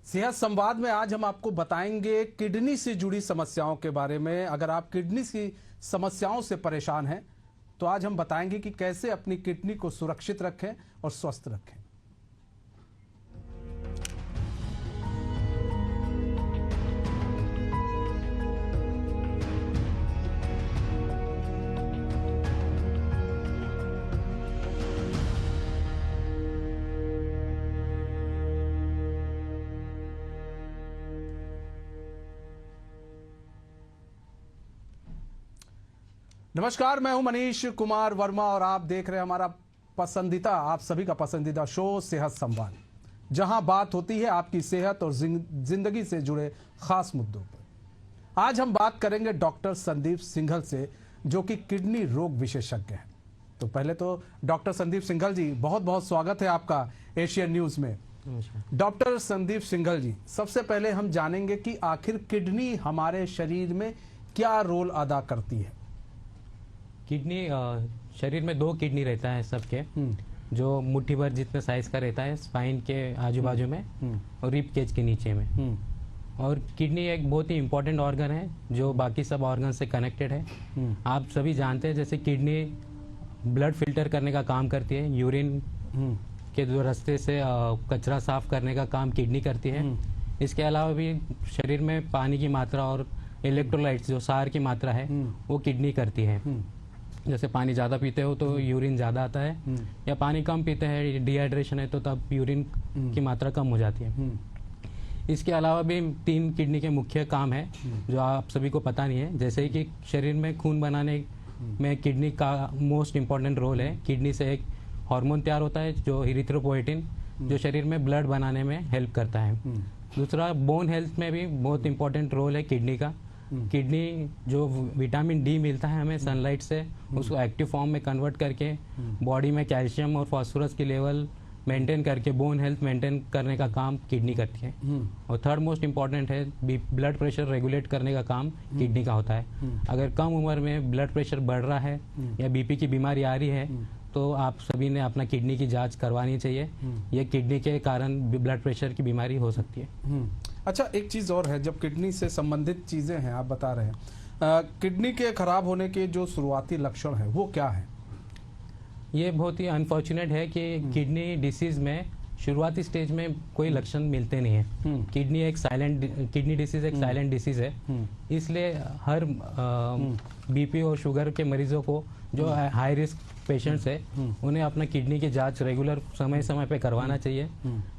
सेहत संवाद में आज हम आपको बताएंगे किडनी से जुड़ी समस्याओं के बारे में। अगर आप किडनी की समस्याओं से परेशान हैं तो आज हम बताएंगे कि कैसे अपनी किडनी को सुरक्षित रखें और स्वस्थ रखें। नमस्कार, मैं हूं मनीष कुमार वर्मा और आप देख रहे हैं हमारा पसंदीदा, आप सभी का पसंदीदा शो सेहत संवाद, जहां बात होती है आपकी सेहत और जिंदगी से जुड़े खास मुद्दों पर। आज हम बात करेंगे डॉक्टर संदीप सिंघल से, जो कि किडनी रोग विशेषज्ञ हैं। तो पहले तो डॉक्टर संदीप सिंघल जी, बहुत बहुत स्वागत है आपका एशियन न्यूज में। डॉक्टर संदीप सिंघल जी, सबसे पहले हम जानेंगे कि आखिर किडनी हमारे शरीर में क्या रोल अदा करती है। किडनी शरीर में दो किडनी रहता है सबके, जो मुट्ठी भर जितना साइज का रहता है स्पाइन के आजू बाजू में और रिब केज के नीचे में। और किडनी एक बहुत ही इम्पोर्टेंट ऑर्गन है जो बाकी सब ऑर्गन से कनेक्टेड है। आप सभी जानते हैं जैसे किडनी ब्लड फिल्टर करने का काम करती है, यूरिन के जो रास्ते से कचरा साफ करने का काम किडनी करती है। इसके अलावा भी शरीर में पानी की मात्रा और इलेक्ट्रोलाइट्स जो सार की मात्रा है वो किडनी करती है। जैसे पानी ज़्यादा पीते हो तो यूरिन ज़्यादा आता है, या पानी कम पीते हैं, डिहाइड्रेशन है, तो तब यूरिन की मात्रा कम हो जाती है। इसके अलावा भी 3 किडनी के मुख्य काम है जो आप सभी को पता नहीं है। जैसे कि शरीर में खून बनाने में किडनी का मोस्ट इम्पॉर्टेंट रोल है। किडनी से एक हार्मोन तैयार होता है जो इरिथ्रोपोएटिन, जो शरीर में ब्लड बनाने में हेल्प करता है। दूसरा, बोन हेल्थ में भी बहुत इम्पोर्टेंट रोल है किडनी का। किडनी जो विटामिन डी मिलता है हमें सनलाइट से, उसको एक्टिव फॉर्म में कन्वर्ट करके बॉडी में कैल्शियम और फास्फोरस की लेवल मेंटेन करके बोन हेल्थ मेंटेन करने का काम किडनी करती है। और थर्ड मोस्ट इम्पॉर्टेंट है, ब्लड प्रेशर रेगुलेट करने का काम किडनी का होता है। अगर कम उम्र में ब्लड प्रेशर बढ़ रहा है या बीपी की बीमारी आ रही है तो आप सभी ने अपना किडनी की जांच करवानी चाहिए। ये किडनी के कारण ब्लड प्रेशर की बीमारी हो सकती है। अच्छा, एक चीज़ और है, जब किडनी से संबंधित चीज़ें हैं आप बता रहे हैं, किडनी के खराब होने के जो शुरुआती लक्षण है वो क्या है? ये बहुत ही अनफॉर्चुनेट है कि किडनी डिसीज में शुरुआती स्टेज में कोई लक्षण मिलते नहीं है। किडनी डिसीज एक साइलेंट डिसीज है, इसलिए हर बीपी और शुगर के मरीजों को जो हाई रिस्क पेशेंट्स है उन्हें अपना किडनी की जांच रेगुलर समय समय पे करवाना चाहिए।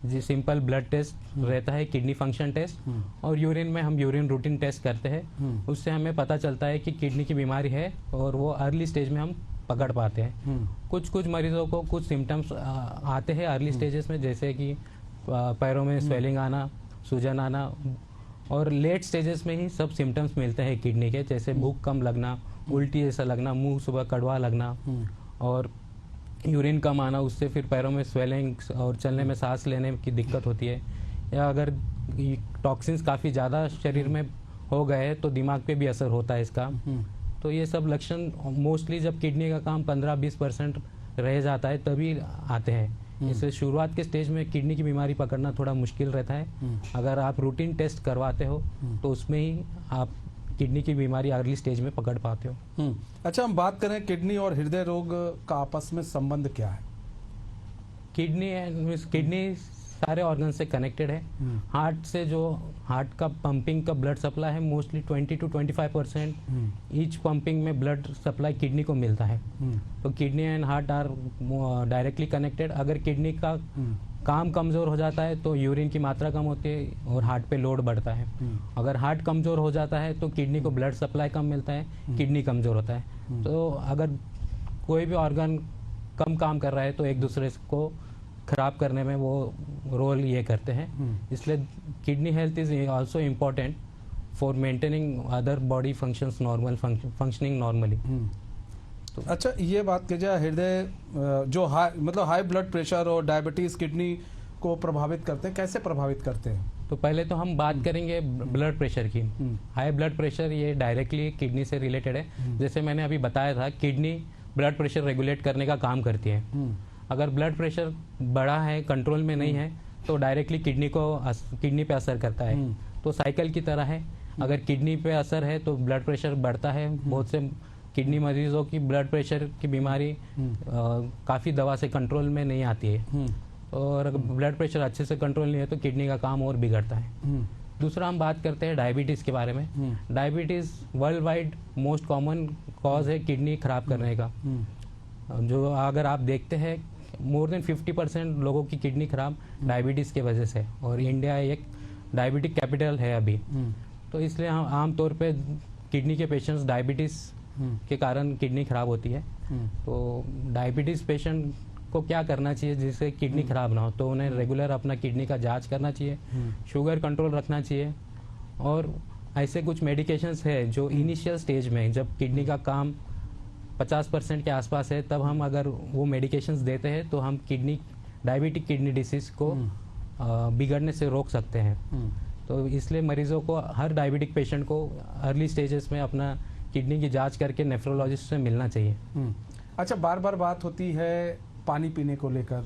जी, सिंपल ब्लड टेस्ट रहता है, किडनी फंक्शन टेस्ट, और यूरिन में हम यूरिन रूटीन टेस्ट करते हैं। उससे हमें पता चलता है कि किडनी की बीमारी है और वो अर्ली स्टेज में हम पकड़ पाते हैं। कुछ मरीजों को कुछ सिम्टम्स आते हैं अर्ली स्टेजेस में, जैसे कि पैरों में स्वेलिंग आना, सूजन आना, और लेट स्टेजेस में ही सब सिम्टम्स मिलते हैं किडनी के, जैसे भूख कम लगना, उल्टी जैसा लगना, मुंह सुबह कड़वा लगना और यूरिन कम आना। उससे फिर पैरों में स्वेलिंग और चलने में सांस लेने की दिक्कत होती है। या अगर टॉक्सिन्स काफ़ी ज़्यादा शरीर में हो गए तो दिमाग पे भी असर होता है इसका। तो ये सब लक्षण मोस्टली जब किडनी का काम 15-20% रह जाता है तभी आते हैं। इससे शुरुआत के स्टेज में किडनी की बीमारी पकड़ना थोड़ा मुश्किल रहता है। अगर आप रूटीन टेस्ट करवाते हो तो उसमें ही आप किडनी की बीमारी अर्ली स्टेज में पकड़ पाते हो। अच्छा, हम बात करें किडनी और हृदय रोग का आपस में संबंध क्या है? किडनी सारे ऑर्गन से कनेक्टेड है। हार्ट से जो हार्ट का पंपिंग का ब्लड सप्लाई है मोस्टली 20 to 25% ईच पंपिंग में ब्लड सप्लाई किडनी को मिलता है। तो kidney and heart are directly connected. अगर किडनी का काम कमज़ोर हो जाता है तो यूरिन की मात्रा कम होती है और हार्ट पे लोड बढ़ता है। अगर हार्ट कमज़ोर हो जाता है तो किडनी को ब्लड सप्लाई कम मिलता है, किडनी कमज़ोर होता है। तो अगर कोई भी ऑर्गन कम काम कर रहा है तो एक दूसरे को खराब करने में वो रोल ये करते हैं। इसलिए kidney health is also important for maintaining other body functions normal, functioning normally. अच्छा, ये बात की जाए, हृदय जो हाई ब्लड प्रेशर और डायबिटीज किडनी को प्रभावित करते हैं, कैसे प्रभावित करते हैं? तो पहले तो हम बात करेंगे ब्लड प्रेशर की। हाई ब्लड प्रेशर ये डायरेक्टली किडनी से रिलेटेड है। जैसे मैंने अभी बताया था, किडनी ब्लड प्रेशर रेगुलेट करने का काम करती है। अगर ब्लड प्रेशर बढ़ा है, कंट्रोल में नहीं है, तो डायरेक्टली किडनी पे असर करता है। तो साइकिल की तरह है, अगर किडनी पे असर है तो ब्लड प्रेशर बढ़ता है। बहुत से किडनी मरीजों की ब्लड प्रेशर की बीमारी काफ़ी दवा से कंट्रोल में नहीं आती है, और अगर ब्लड प्रेशर अच्छे से कंट्रोल नहीं है तो किडनी का काम और बिगड़ता है। दूसरा हम बात करते हैं डायबिटीज़ के बारे में। Diabetes world wide most common cause है किडनी खराब करने का। जो अगर आप देखते हैं मोर देन 50% लोगों की किडनी खराब डायबिटीज़ की वजह से, और इंडिया एक डायबिटिक कैपिटल है अभी। तो इसलिए हम आमतौर पे किडनी के पेशेंट्स डायबिटीज़ के कारण किडनी खराब होती है। तो डायबिटीज़ पेशेंट को क्या करना चाहिए जिससे किडनी खराब ना हो? तो उन्हें रेगुलर अपना किडनी का जांच करना चाहिए, शुगर कंट्रोल रखना चाहिए, और ऐसे कुछ मेडिकेशंस है जो इनिशियल स्टेज में जब किडनी का काम 50% के आसपास है तब हम अगर वो मेडिकेशंस देते हैं तो हम डायबिटिक किडनी डिसीज़ को बिगड़ने से रोक सकते हैं। तो इसलिए मरीजों को, हर डायबिटिक पेशेंट को अर्ली स्टेजेस में अपना किडनी की जांच करके नेफ्रोलॉजिस्ट से मिलना चाहिए। अच्छा, बार बार बात होती है पानी पीने को लेकर।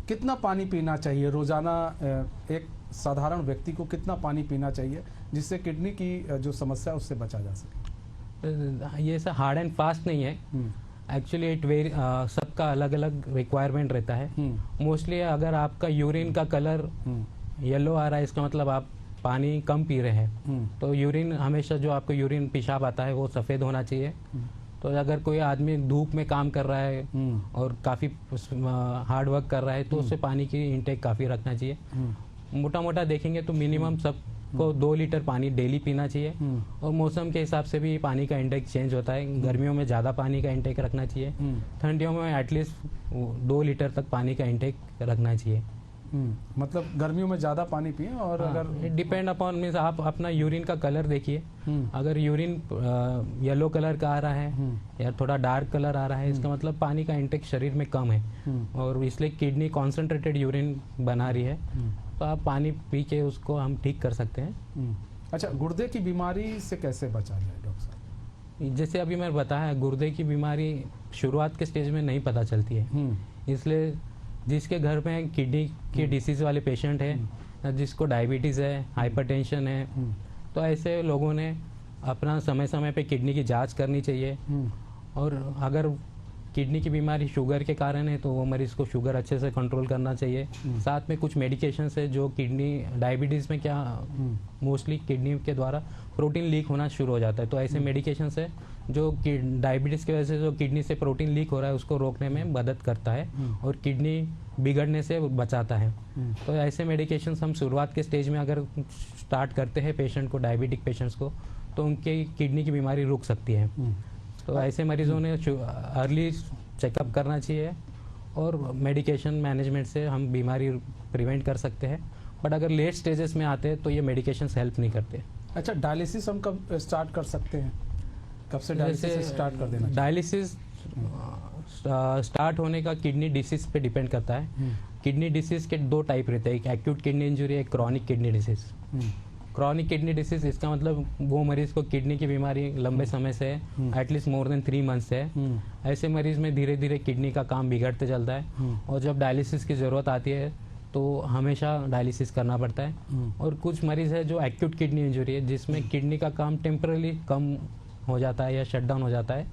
कितना पानी पीना चाहिए रोजाना? एक साधारण व्यक्ति को कितना पानी पीना चाहिए जिससे किडनी की जो समस्या है उससे बचा जा सके? ये सब हार्ड एंड फास्ट नहीं है, एक्चुअली सबका अलग अलग रिक्वायरमेंट रहता है। मोस्टली अगर आपका यूरिन का कलर येलो आ रहा है इसका मतलब आप पानी कम पी रहे हैं। तो यूरिन हमेशा, जो आपको यूरिन पेशाब आता है वो सफ़ेद होना चाहिए। तो अगर कोई आदमी धूप में काम कर रहा है और काफ़ी हार्ड वर्क कर रहा है तो उससे पानी की इंटेक काफ़ी रखना चाहिए। मोटा मोटा देखेंगे तो मिनिमम सबको 2 लीटर पानी डेली पीना चाहिए, और मौसम के हिसाब से भी पानी का इंटेक चेंज होता है। गर्मियों में ज़्यादा पानी का इंटेक रखना चाहिए, ठंडियों में एटलीस्ट 2 लीटर तक पानी का इंटेक रखना चाहिए। मतलब गर्मियों में ज़्यादा पानी पिए, और अगर डिपेंड अपॉन मीन्स आप अपना यूरिन का कलर देखिए। अगर यूरिन येलो कलर का आ रहा है या थोड़ा डार्क कलर आ रहा है इसका मतलब पानी का इंटेक शरीर में कम है, और इसलिए किडनी कॉन्सेंट्रेटेड यूरिन बना रही है। तो आप पानी पी के उसको हम ठीक कर सकते हैं। अच्छा, गुर्दे की बीमारी से कैसे बचा जाए डॉक्टर साहब? जैसे अभी मैं बताया, गुर्दे की बीमारी शुरुआत के स्टेज में नहीं पता चलती है, इसलिए जिसके घर में किडनी के डिसीज़ वाले पेशेंट हैं, जिसको डायबिटीज़ है, हाइपरटेंशन है, तो ऐसे लोगों ने अपना समय समय पे किडनी की जांच करनी चाहिए। और अगर किडनी की बीमारी शुगर के कारण है तो वो मरीज़ को शुगर अच्छे से कंट्रोल करना चाहिए। साथ में कुछ मेडिकेशंस है जो किडनी डायबिटीज़ में क्या मोस्टली किडनी के द्वारा प्रोटीन लीक होना शुरू हो जाता है, तो ऐसे मेडिकेशंस है जो डायबिटीज़ की वजह से जो किडनी से प्रोटीन लीक हो रहा है उसको रोकने में मदद करता है और किडनी बिगड़ने से बचाता है। तो ऐसे मेडिकेशंस हम शुरुआत के स्टेज में अगर स्टार्ट करते हैं पेशेंट को, डायबिटिक पेशेंट्स को, तो उनकी किडनी की बीमारी रुक सकती है। तो ऐसे मरीजों ने अर्ली चेकअप करना चाहिए, और मेडिकेशन मैनेजमेंट से हम बीमारी प्रिवेंट कर सकते हैं। बट अगर लेट स्टेजेस में आते हैं तो ये मेडिकेशंस हेल्प नहीं करते। अच्छा, डायलिसिस हम कब स्टार्ट कर सकते हैं? कब से डायलिसिस स्टार्ट कर देना? डायलिसिस स्टार्ट होने का किडनी डिसीज पे डिपेंड करता है। किडनी डिसीज के 2 टाइप रहते हैं, एक एक्यूट किडनी इंजरी, एक chronic kidney disease. Chronic kidney disease इसका मतलब वो मरीज को किडनी की बीमारी लंबे समय से है, एटलीस्ट मोर देन 3 मंथ से है। ऐसे मरीज में धीरे धीरे किडनी का काम बिगड़ते चलता है, और जब डायलिसिस की ज़रूरत आती है तो हमेशा डायलिसिस करना पड़ता है। और कुछ मरीज है जो एक्यूट किडनी इंजरी है जिसमें किडनी का काम टेम्पररी कम हो जाता है या शट डाउन हो जाता है,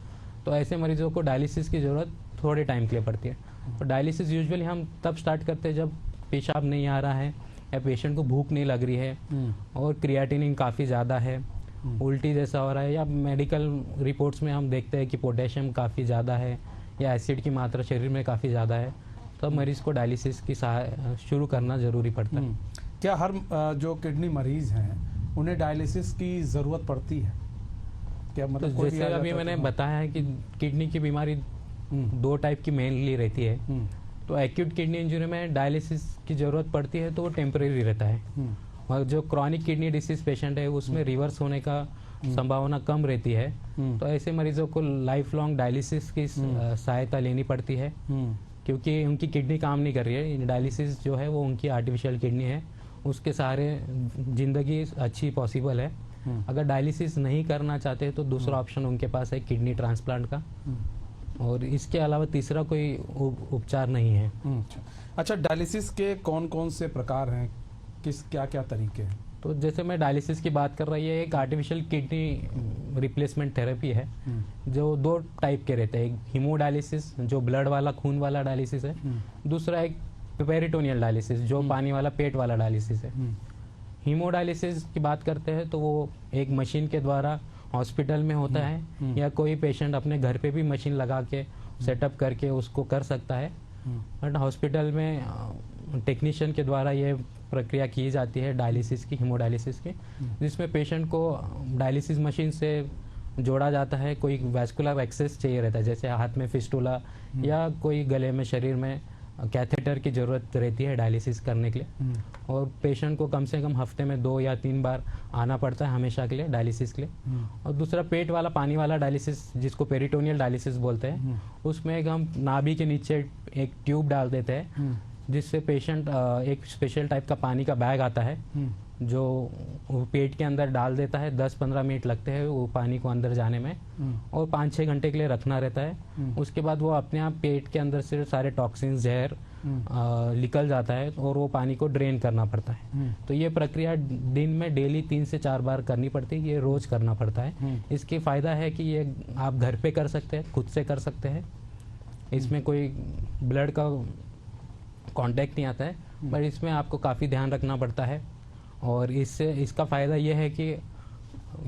तो ऐसे मरीजों को डायलिसिस की ज़रूरत थोड़े टाइम के लिए पड़ती है। तो डायलिसिस यूजुअली हम तब स्टार्ट करते हैं जब पेशाब नहीं आ रहा है, या पेशेंट को भूख नहीं लग रही है, और क्रिएटिनिन काफ़ी ज़्यादा है, उल्टी जैसा हो रहा है, या मेडिकल रिपोर्ट्स में हम देखते हैं कि पोटेशियम काफ़ी ज़्यादा है या एसिड की मात्रा शरीर में काफ़ी ज़्यादा है, तब मरीज़ को डायलिसिस की शुरू करना ज़रूरी पड़ता है। क्या हर जो किडनी मरीज हैं उन्हें डायलिसिस की ज़रूरत पड़ती है? क्या मतलब तो जैसे अभी मैंने बताया है कि किडनी की बीमारी 2 टाइप की मेनली रहती है। तो एक्यूट किडनी इंजरी में डायलिसिस की ज़रूरत पड़ती है तो वो टेम्परेरी रहता है, और जो क्रॉनिक किडनी डिसीज पेशेंट है उसमें रिवर्स होने का संभावना कम रहती है। तो ऐसे मरीजों को लाइफ लॉन्ग डायलिसिस की सहायता लेनी पड़ती है, क्योंकि उनकी किडनी काम नहीं कर रही है। डायलिसिस जो है वो उनकी आर्टिफिशियल किडनी है, उसके सहारे ज़िंदगी अच्छी पॉसिबल है। अगर डायलिसिस नहीं करना चाहते तो दूसरा ऑप्शन उनके पास है किडनी ट्रांसप्लांट का। और इसके अलावा तीसरा कोई उपचार नहीं है। अच्छा, डायलिसिस के कौन कौन से प्रकार हैं, किस क्या क्या तरीके हैं? तो जैसे मैं डायलिसिस की बात कर रही है, एक आर्टिफिशियल किडनी रिप्लेसमेंट थेरेपी है जो 2 टाइप के रहते हैं। एक हीमोडायलिसिस जो ब्लड वाला खून वाला डायलिसिस है, दूसरा एक पेरिटोनियल डायलिसिस जो पानी वाला पेट वाला डायलिसिस है। हीमोडायलिसिस की बात करते हैं तो वो एक मशीन के द्वारा हॉस्पिटल में होता है या कोई पेशेंट अपने घर पे भी मशीन लगा के सेटअप करके उसको कर सकता है। बट हॉस्पिटल में टेक्नीशियन के द्वारा ये प्रक्रिया की जाती है डायलिसिस की, हीमोडायलिसिस की, जिसमें पेशेंट को डायलिसिस मशीन से जोड़ा जाता है। कोई वैस्कुलर एक्सेस चाहिए रहता है, जैसे हाथ में फिस्टुला या कोई गले में शरीर में कैथेटर की ज़रूरत रहती है डायलिसिस करने के लिए। और पेशेंट को कम से कम हफ्ते में 2 या 3 बार आना पड़ता है हमेशा के लिए डायलिसिस के लिए। और दूसरा पेट वाला पानी वाला डायलिसिस जिसको पेरिटोनियल डायलिसिस बोलते हैं, उसमें एक हम नाभि के नीचे एक ट्यूब डाल देते हैं जिससे पेशेंट एक स्पेशल टाइप का पानी का बैग आता है जो वो पेट के अंदर डाल देता है। 10-15 मिनट लगते हैं वो पानी को अंदर जाने में और 5-6 घंटे के लिए रखना रहता है। उसके बाद वो अपने आप पेट के अंदर से सारे टॉक्सिन्स, जहर निकल जाता है और वो पानी को ड्रेन करना पड़ता है। तो ये प्रक्रिया दिन में डेली 3 से 4 बार करनी पड़ती है, ये रोज करना पड़ता है। इसकी फ़ायदा है कि ये आप घर पे कर सकते हैं, खुद से कर सकते हैं। इसमें कोई ब्लड का कांटेक्ट नहीं आता है, पर इसमें आपको काफ़ी ध्यान रखना पड़ता है। और इससे इसका फ़ायदा ये है कि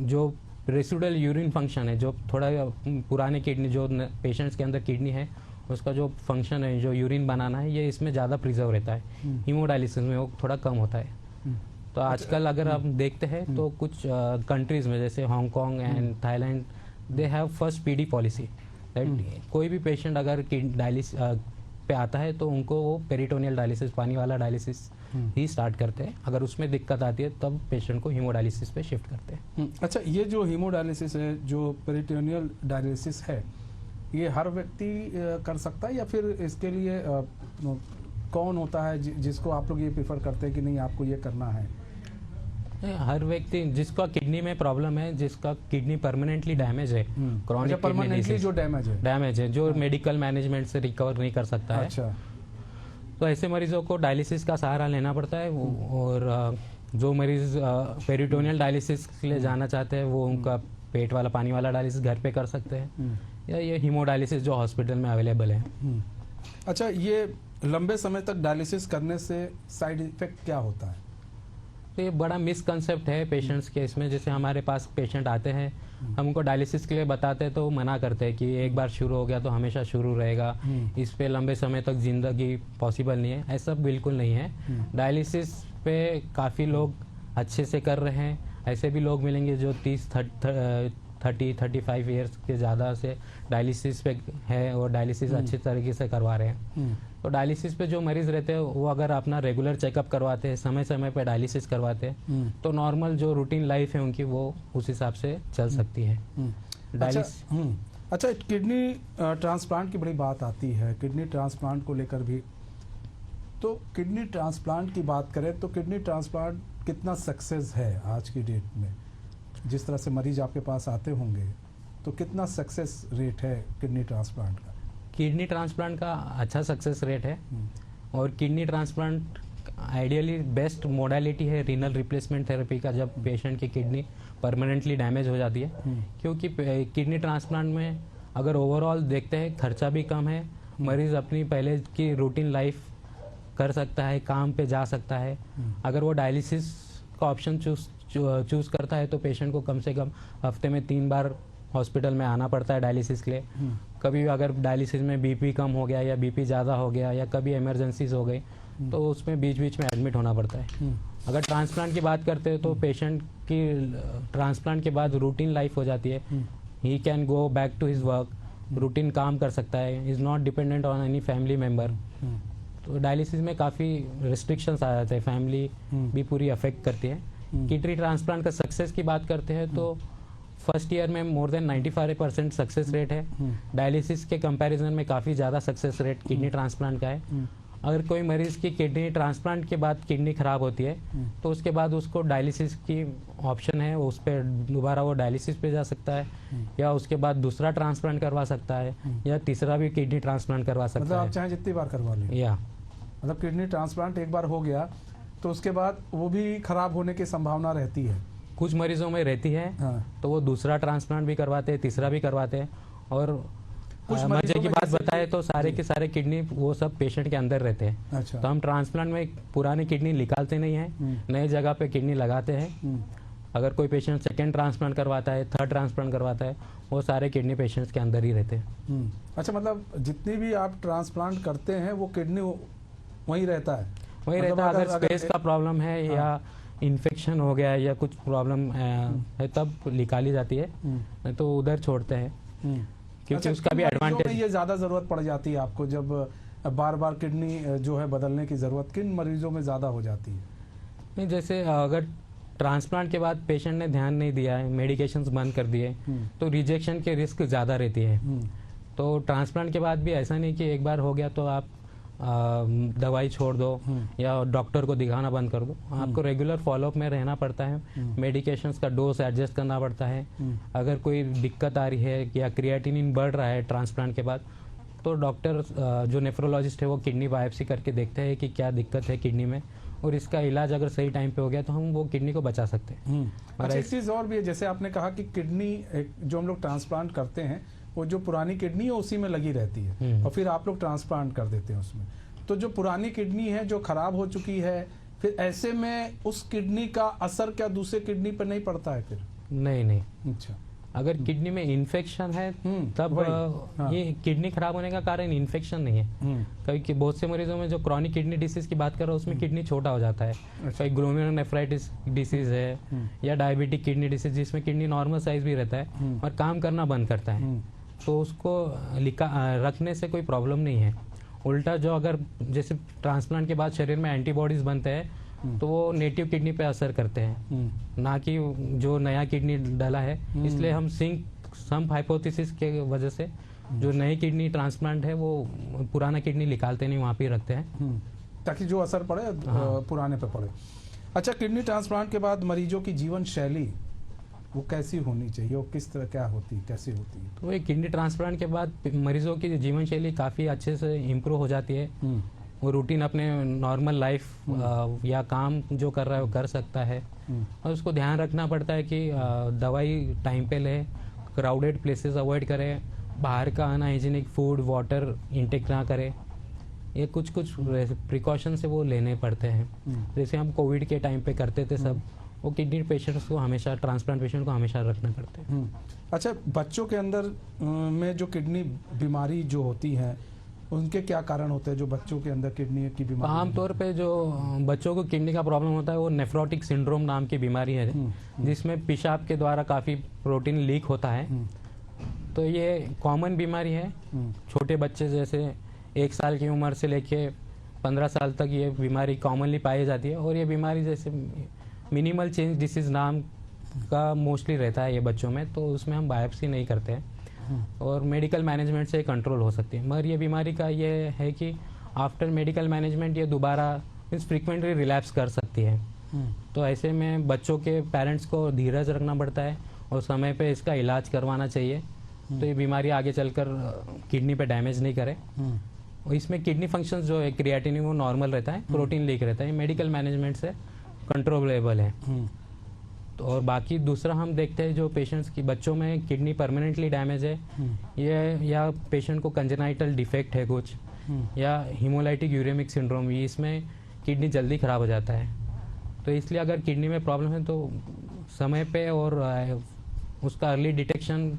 जो रेसिडुअल यूरिन फंक्शन है, जो थोड़ा पुराने किडनी जो पेशेंट्स के अंदर किडनी है उसका जो फंक्शन है, जो यूरिन बनाना है, ये इसमें ज़्यादा प्रिजर्व रहता है। हीमोडायलिसिस में वो थोड़ा कम होता है। तो आजकल अगर आप देखते हैं तो कुछ कंट्रीज़ में जैसे Hong Kong and Thailand, they have first PD policy that कोई भी पेशेंट अगर डायलिसिस पे आता है तो उनको वो पेरिटोनियल डायलिसिस, पानी वाला डायलिसिस ही स्टार्ट करते हैं। अगर उसमें दिक्कत आती है तब पेशेंट को हीमोडायलिसिस पे शिफ्ट करते हैं। अच्छा, ये जो हीमोडायलिसिस है, जो पेरिटोनियल डायलिसिस है, ये हर व्यक्ति कर सकता है या फिर इसके लिए कौन होता है जिसको आप लोग ये प्रेफर करते हैं कि नहीं आपको ये करना है? हर व्यक्ति जिसका किडनी में प्रॉब्लम है, जिसका किडनी परमानेंटली डैमेज है, क्रॉनिक परमानेंटली जो डैमेज है, जो मेडिकल मैनेजमेंट से रिकवर नहीं कर सकता है, अच्छा, तो ऐसे मरीजों को डायलिसिस का सहारा लेना पड़ता है। और जो मरीज पेरिटोनियल डायलिसिस के लिए जाना चाहते हैं वो उनका पेट वाला पानी वाला डायलिसिस घर पे कर सकते हैं, या ये हीमोडायलिसिस जो हॉस्पिटल में अवेलेबल है। अच्छा, ये लंबे समय तक डायलिसिस करने से साइड इफेक्ट क्या होता है? तो ये बड़ा मिसकंसेप्ट है पेशेंट्स के इसमें। जैसे हमारे पास पेशेंट आते हैं, हमको डायलिसिस के लिए बताते हैं तो मना करते हैं कि एक बार शुरू हो गया तो हमेशा शुरू रहेगा, इस पे लंबे समय तक जिंदगी पॉसिबल नहीं है। ऐसा बिल्कुल नहीं है। डायलिसिस पे काफ़ी लोग अच्छे से कर रहे हैं। ऐसे भी लोग मिलेंगे जो 30-35 ईयर्स के ज़्यादा से डायलिसिस पे है और डायलिसिस अच्छे तरीके से करवा रहे हैं। तो डायलिसिस पे जो मरीज रहते हैं वो अगर अपना रेगुलर चेकअप करवाते हैं, समय समय पे डायलिसिस करवाते हैं, तो नॉर्मल जो रूटीन लाइफ है उनकी वो उस हिसाब से चल सकती है। अच्छा, किडनी ट्रांसप्लांट की बड़ी बात आती है, किडनी ट्रांसप्लांट को लेकर भी। तो किडनी ट्रांसप्लांट की बात करें तो किडनी ट्रांसप्लांट कितना सक्सेस है आज की डेट में? जिस तरह से मरीज आपके पास आते होंगे तो कितना सक्सेस रेट है किडनी ट्रांसप्लांट का? किडनी ट्रांसप्लांट का अच्छा सक्सेस रेट है। और kidney transplant ideally best modality है रीनल रिप्लेसमेंट थेरेपी का, जब पेशेंट की किडनी परमानेंटली डैमेज हो जाती है। क्योंकि किडनी ट्रांसप्लांट में अगर ओवरऑल देखते हैं खर्चा भी कम है, मरीज अपनी पहले की रूटीन लाइफ कर सकता है, काम पे जा सकता है। अगर वो डायलिसिस का ऑप्शन चूज करता है तो पेशेंट को कम से कम हफ्ते में 3 बार हॉस्पिटल में आना पड़ता है डायलिसिस के लिए। कभी अगर डायलिसिस में बीपी कम हो गया या बीपी ज़्यादा हो गया या कभी इमरजेंसीज हो गई तो उसमें बीच बीच में एडमिट होना पड़ता है। अगर ट्रांसप्लांट की बात करते हैं तो पेशेंट की ट्रांसप्लांट के बाद रूटीन लाइफ हो जाती है। He can go back to his work, routine काम कर सकता है, is not dependent on any family member. तो डायलिसिस में काफ़ी रिस्ट्रिक्शंस आ जाते हैं, फैमिली भी पूरी अफेक्ट करती है। किडनी ट्रांसप्लांट का सक्सेस की बात करते हैं तो फर्स्ट ईयर में मोर देन 95% सक्सेस रेट है। डायलिसिस के कंपैरिजन में काफ़ी ज़्यादा सक्सेस रेट किडनी ट्रांसप्लांट का है। अगर कोई मरीज की किडनी ट्रांसप्लांट के बाद किडनी खराब होती है तो उसके बाद उसको डायलिसिस की ऑप्शन है, उस पर दोबारा वो डायलिसिस पे जा सकता है, या उसके बाद दूसरा ट्रांसप्लांट करवा सकता है, या तीसरा भी किडनी ट्रांसप्लांट करवा मतलब सकता आप चाहे जितनी बार करवा लें, या मतलब किडनी ट्रांसप्लांट एक बार हो गया तो उसके बाद वो भी खराब होने की संभावना रहती है। कुछ मरीजों में रहती है हाँ। तो वो दूसरा ट्रांसप्लांट भी करवाते हैं, तीसरा भी करवाते हैं। और कुछ मजे मरीजों की में बात जैसे बताए कि- तो सारे के सारे किडनी वो सब पेशेंट के अंदर रहते हैं। अच्छा। तो हम ट्रांसप्लांट में पुरानी किडनी निकालते नहीं हैं, नए जगह पे किडनी लगाते हैं। अगर कोई पेशेंट सेकेंड ट्रांसप्लांट करवाता है, थर्ड ट्रांसप्लांट करवाता है, वो सारे किडनी पेशेंट्स के अंदर ही रहते हैं। अच्छा, मतलब जितनी भी आप ट्रांसप्लांट करते हैं वो किडनी वहीं रहता है? वही मतलब रहता है। अगर स्पेस का प्रॉब्लम है या इन्फेक्शन हो गया है या कुछ प्रॉब्लम है तब निकाली जाती है, नहीं तो उधर छोड़ते हैं, क्योंकि अच्छा, उसका भी किन मरीजों में एडवांटेज। ये ज्यादा जरूरत पड़ जाती है आपको, जब बार बार किडनी जो है बदलने की जरूरत किन मरीजों में ज्यादा हो जाती है? नहीं, जैसे अगर ट्रांसप्लांट के बाद पेशेंट ने ध्यान नहीं दिया है, मेडिकेशंस बंद कर दिए, तो रिजेक्शन के रिस्क ज़्यादा रहती है। तो ट्रांसप्लांट के बाद भी ऐसा नहीं कि एक बार हो गया तो आप दवाई छोड़ दो या डॉक्टर को दिखाना बंद कर दो। आपको रेगुलर फॉलोअप में रहना पड़ता है, मेडिकेशंस का डोज एडजस्ट करना पड़ता है। अगर कोई दिक्कत आ रही है या क्रिएटिनिन बढ़ रहा है ट्रांसप्लांट के बाद, तो डॉक्टर जो नेफ्रोलॉजिस्ट है वो किडनी बायोप्सी करके देखते हैं कि क्या दिक्कत है किडनी में, और इसका इलाज अगर सही टाइम पे हो गया तो हम वो किडनी को बचा सकते हैं। अच्छा, एक चीज और भी है, जैसे आपने कहा कि किडनी जो हम लोग ट्रांसप्लांट करते हैं वो जो पुरानी किडनी है उसी में लगी रहती है और फिर आप लोग ट्रांसप्लांट कर देते हैं उसमें। तो जो पुरानी किडनी है जो खराब हो चुकी है, फिर ऐसे में उस किडनी का असर क्या दूसरे किडनी पर नहीं पड़ता है फिर? नहीं। अच्छा, अगर किडनी में इन्फेक्शन है तब वही, हाँ। ये किडनी खराब होने का कारण इन्फेक्शन नहीं है। कई कि बहुत से मरीजों में जो क्रॉनिक किडनी डिसीज की बात कर रहे हो उसमें किडनी छोटा हो जाता है। कई ग्लोमेरुलोनेफ्राइटिस डिसीज है या डायबिटिक किडनी डिसीज जिसमें किडनी नॉर्मल साइज भी रहता है और काम करना बंद करता है, तो उसको रखने से कोई प्रॉब्लम नहीं है। उल्टा जो अगर जैसे ट्रांसप्लांट के बाद शरीर में एंटीबॉडीज बनते हैं तो वो नेटिव किडनी पे असर करते हैं, ना कि जो नया किडनी डाला है। इसलिए हम सम्प हाइपोथेसिस के वजह से जो नई किडनी ट्रांसप्लांट है वो पुराना किडनी निकालते नहीं, वहाँ पे ही रखते हैं ताकि जो असर पड़े पुराने पे पड़े। अच्छा, किडनी ट्रांसप्लांट के बाद मरीजों की जीवन शैली वो कैसी होनी चाहिए और किस तरह क्या होती है, कैसी होती है? तो ये किडनी ट्रांसप्लांट के बाद मरीजों की जीवन शैली काफ़ी अच्छे से इम्प्रूव हो जाती है। वो रूटीन अपने नॉर्मल लाइफ या काम जो कर रहा है वो कर सकता है, और उसको ध्यान रखना पड़ता है कि दवाई टाइम पे ले, क्राउडेड प्लेसेस अवॉइड करे, बाहर का अनहाइजीनिक फूड वाटर इंटेक ना करे। ये कुछ प्रिकॉशन से वो लेने पड़ते हैं। जैसे हम कोविड के टाइम पे करते थे सब, वो किडनी पेशेंट्स को हमेशा, ट्रांसप्लांट पेशेंट को हमेशा रखना पड़ता है। अच्छा, बच्चों के अंदर में जो किडनी बीमारी जो होती है उनके क्या कारण होते हैं, जो बच्चों के अंदर किडनी की बीमारी? आमतौर पे जो बच्चों को किडनी का प्रॉब्लम होता है वो नेफ्रोटिक सिंड्रोम नाम की बीमारी है, जिसमें पेशाब के द्वारा काफ़ी प्रोटीन लीक होता है। तो ये कॉमन बीमारी है। छोटे बच्चे जैसे 1 साल की उम्र से लेके 15 साल तक ये बीमारी कॉमनली पाई जाती है, और ये बीमारी जैसे मिनिमल चेंज डिसीज नाम का मोस्टली रहता है ये बच्चों में, तो उसमें हम बायोप्सी नहीं करते हैं और मेडिकल मैनेजमेंट से कंट्रोल हो सकती है। मगर ये बीमारी का ये है कि आफ्टर मेडिकल मैनेजमेंट ये दोबारा मीन्स फ्रीक्वेंटली रिलैप्स कर सकती है। तो ऐसे में बच्चों के पेरेंट्स को धीरज रखना पड़ता है और समय पे इसका इलाज करवाना चाहिए, तो ये बीमारी आगे चलकर किडनी पे डैमेज नहीं करे। और इसमें किडनी फंक्शंस जो है क्रिएटिनिन वो नॉर्मल रहता है, प्रोटीन लीक रहता है, मेडिकल मैनेजमेंट से कंट्रोलेबल है। तो और बाकी दूसरा हम देखते हैं जो पेशेंट्स की बच्चों में किडनी परमानेंटली डैमेज है, ये या पेशेंट को कंजेनाइटल डिफेक्ट है कुछ, या हीमोलाइटिक यूरेमिक सिंड्रोम, इसमें किडनी जल्दी खराब हो जाता है। तो इसलिए अगर किडनी में प्रॉब्लम है तो समय पे और उसका अर्ली डिटेक्शन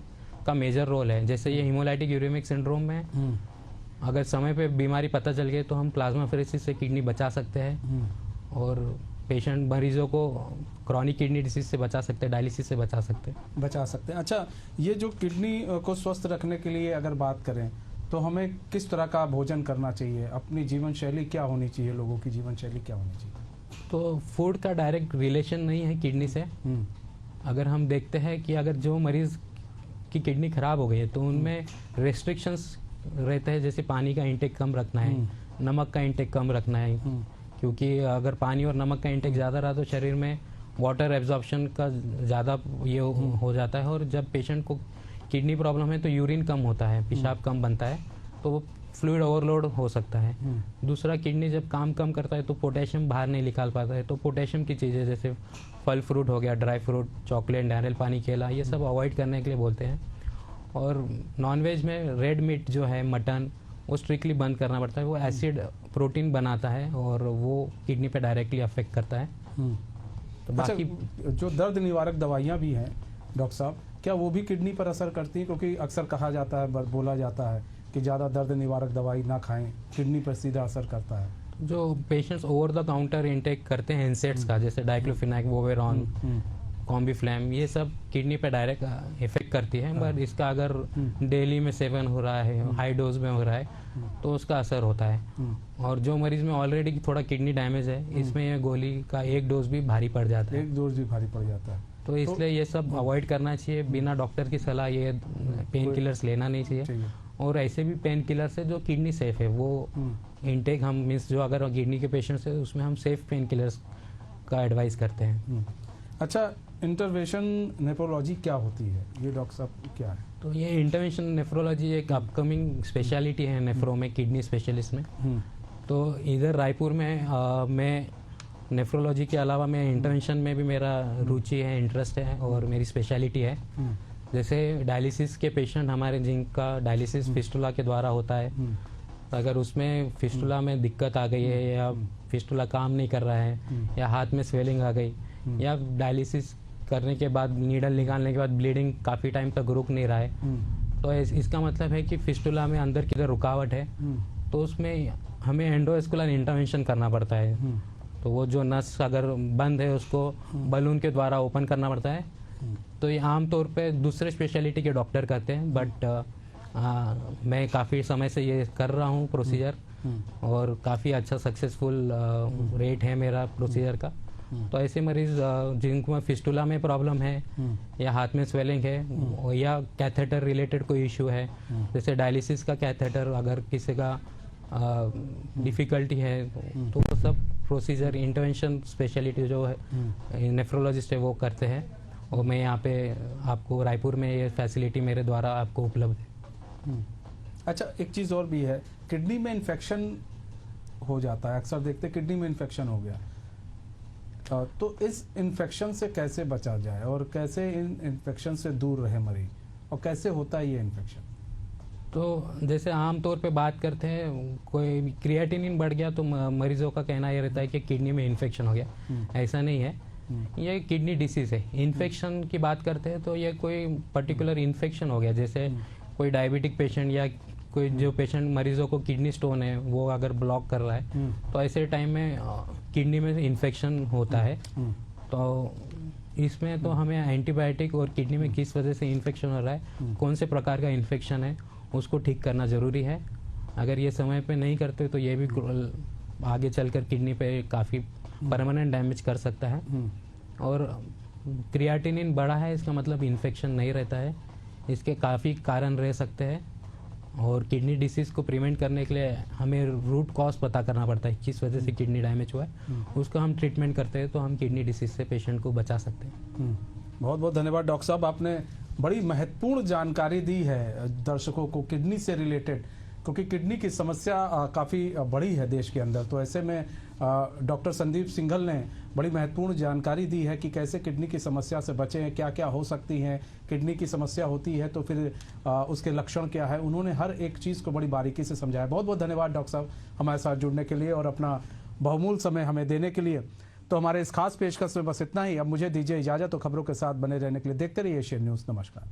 का मेजर रोल है। जैसे ये हीमोलाइटिक यूरेमिक सिंड्रोम में अगर समय पे बीमारी पता चल गई तो हम प्लाज्माफेरेसिस से किडनी बचा सकते हैं और पेशेंट मरीजों को क्रॉनिक किडनी डिसीज से बचा सकते हैं, डायलिसिस से बचा सकते हैं। अच्छा, ये जो किडनी को स्वस्थ रखने के लिए अगर बात करें तो हमें किस तरह का भोजन करना चाहिए, अपनी जीवन शैली क्या होनी चाहिए, लोगों की जीवन शैली क्या होनी चाहिए? तो फूड का डायरेक्ट रिलेशन नहीं है किडनी से। अगर हम देखते हैं कि अगर जो मरीज की किडनी खराब हो गई है तो उनमें रेस्ट्रिक्शंस रहते हैं, जैसे पानी का इंटेक कम रखना है, नमक का इंटेक कम रखना है, क्योंकि अगर पानी और नमक का इंटेक ज़्यादा रहा तो शरीर में वाटर एब्जॉर्प्शन का ज़्यादा ये हो जाता है, और जब पेशेंट को किडनी प्रॉब्लम है तो यूरिन कम होता है, पेशाब कम बनता है, तो वो फ्लूइड ओवरलोड हो सकता है। दूसरा, किडनी जब काम कम करता है तो पोटेशियम बाहर नहीं निकाल पाता है, तो पोटेशियम की चीज़ें जैसे फल फ्रूट हो गया, ड्राई फ्रूट, चॉकलेट, नारियल पानी, केला, ये सब अवॉइड करने के लिए बोलते हैं। और नॉनवेज में रेड मीट जो है, मटन, वो स्ट्रिक्टली बंद करना पड़ता है, वो एसिड प्रोटीन बनाता है और वो किडनी पे डायरेक्टली अफेक्ट करता है। तो बाकी जो दर्द निवारक दवाइयाँ भी हैं डॉक्टर साहब, क्या वो भी किडनी पर असर करती हैं? क्योंकि अक्सर कहा जाता है, बोला जाता है कि ज़्यादा दर्द निवारक दवाई ना खाएं, किडनी पर सीधा असर करता है। जो patients over the counter intake करते हैं इंसेट्स का, जैसे डाइक्लोफिनाक, वोवेरॉन, कॉम्बीफ्लैम, ये सब किडनी पे डायरेक्ट इफेक्ट करती है। बट इसका अगर डेली में सेवन हो रहा है, हाई डोज में हो रहा है, तो उसका असर होता है। और जो मरीज में ऑलरेडी थोड़ा किडनी डैमेज है, इसमें ये गोली का एक डोज भी भारी पड़ जाता है। एक डोज भी भारी पड़ जाता है, तो इसलिए ये सब अवॉइड करना चाहिए। बिना डॉक्टर की सलाह ये पेन किलर्स लेना नहीं चाहिए। और ऐसे भी पेन किलर्स है जो किडनी सेफ है, वो इनटेक हम मीन्स जो अगर किडनी के पेशेंट्स है उसमें हम सेफ पेन किलर्स का एडवाइस करते हैं। अच्छा, इंटरवेंशन नेफ्रोलॉजी क्या होती है, ये डॉक्टर साहब क्या है? तो ये इंटरवेंशन नेफ्रोलॉजी एक अपकमिंग स्पेशलिटी है नेफ्रो में, किडनी स्पेशलिस्ट में। तो इधर रायपुर में मैं नेफ्रोलॉजी के अलावा मैं इंटरवेंशन में भी मेरा रुचि है, इंटरेस्ट है और मेरी स्पेशलिटी है। जैसे डायलिसिस के पेशेंट हमारे जिनका डायलिसिस फिस्टुला के द्वारा होता है, अगर उसमें फिस्टुला में दिक्कत आ गई है या फिस्टुला काम नहीं कर रहा है या हाथ में स्वेलिंग आ गई या डायलिसिस करने के बाद नीडल निकालने के बाद ब्लीडिंग काफ़ी टाइम तक रुक नहीं रहा है, तो इसका मतलब है कि फिस्टुला में अंदर किधर रुकावट है, तो उसमें हमें एंडोवेस्कुलर इंटरवेंशन करना पड़ता है। तो वो जो नस अगर बंद है उसको बलून के द्वारा ओपन करना पड़ता है। तो ये आमतौर पे दूसरे स्पेशलिटी के डॉक्टर करते हैं, बट मैं काफ़ी समय से ये कर रहा हूँ प्रोसीजर, और काफ़ी अच्छा सक्सेसफुल रेट है मेरा प्रोसीजर का। तो ऐसे मरीज जिनको फिस्टुला में प्रॉब्लम है या हाथ में स्वेलिंग है या कैथेटर रिलेटेड कोई इशू है, जैसे डायलिसिस का कैथेटर अगर किसी का डिफ़िकल्टी है, तो वो सब प्रोसीजर इंटरवेंशन स्पेशलिटी जो है नेफ्रोलॉजिस्ट है वो करते हैं। और मैं यहाँ पे आपको रायपुर में ये फैसिलिटी मेरे द्वारा आपको उपलब्ध है। अच्छा, एक चीज़ और भी है, किडनी में इन्फेक्शन हो जाता है, अक्सर देखते हैं किडनी में इन्फेक्शन हो गया, तो इस इन्फेक्शन से कैसे बचा जाए और कैसे इन इन्फेक्शन से दूर रहे मरीज, और कैसे होता है ये इन्फेक्शन? तो जैसे आम तौर पे बात करते हैं, कोई क्रिएटिनिन बढ़ गया तो मरीजों का कहना ये रहता है कि किडनी में इन्फेक्शन हो गया। ऐसा नहीं है, ये किडनी डिसीज है। इन्फेक्शन की बात करते हैं तो ये कोई पर्टिकुलर इन्फेक्शन हो गया, जैसे कोई डायबिटिक पेशेंट या कोई जो पेशेंट मरीजों को किडनी स्टोन है वो अगर ब्लॉक कर रहा है, तो ऐसे टाइम में किडनी में इन्फेक्शन होता है। तो इसमें तो हमें एंटीबायोटिक और किडनी में किस वजह से इन्फेक्शन हो रहा है, कौन से प्रकार का इन्फेक्शन है, उसको ठीक करना ज़रूरी है। अगर ये समय पे नहीं करते तो ये भी आगे चलकर किडनी पे काफ़ी परमानेंट डैमेज कर सकता है। और क्रिएटिनिन बढ़ा है इसका मतलब इन्फेक्शन नहीं रहता है, इसके काफ़ी कारण रह सकते हैं। और किडनी डिसीज़ को प्रिवेंट करने के लिए हमें रूट कॉज पता करना पड़ता है, किस वजह से किडनी डैमेज हुआ है, उसका हम ट्रीटमेंट करते हैं तो हम किडनी डिसीज़ से पेशेंट को बचा सकते हैं। बहुत बहुत धन्यवाद डॉक्टर साहब, आपने बड़ी महत्वपूर्ण जानकारी दी है दर्शकों को किडनी से रिलेटेड, क्योंकि किडनी की समस्या काफ़ी बड़ी है देश के अंदर। तो ऐसे में डॉक्टर संदीप सिंघल ने बड़ी महत्वपूर्ण जानकारी दी है कि कैसे किडनी की समस्या से बचें, क्या क्या हो सकती हैं, किडनी की समस्या होती है तो फिर उसके लक्षण क्या है। उन्होंने हर एक चीज़ को बड़ी बारीकी से समझाया। बहुत बहुत धन्यवाद डॉक्टर साहब हमारे साथ जुड़ने के लिए और अपना बहुमूल्य समय हमें देने के लिए। तो हमारे इस खास पेशकश में बस इतना ही। अब मुझे दीजिए इजाज़त, तो खबरों के साथ बने रहने के लिए देखते रहिए एशियन न्यूज़। नमस्कार।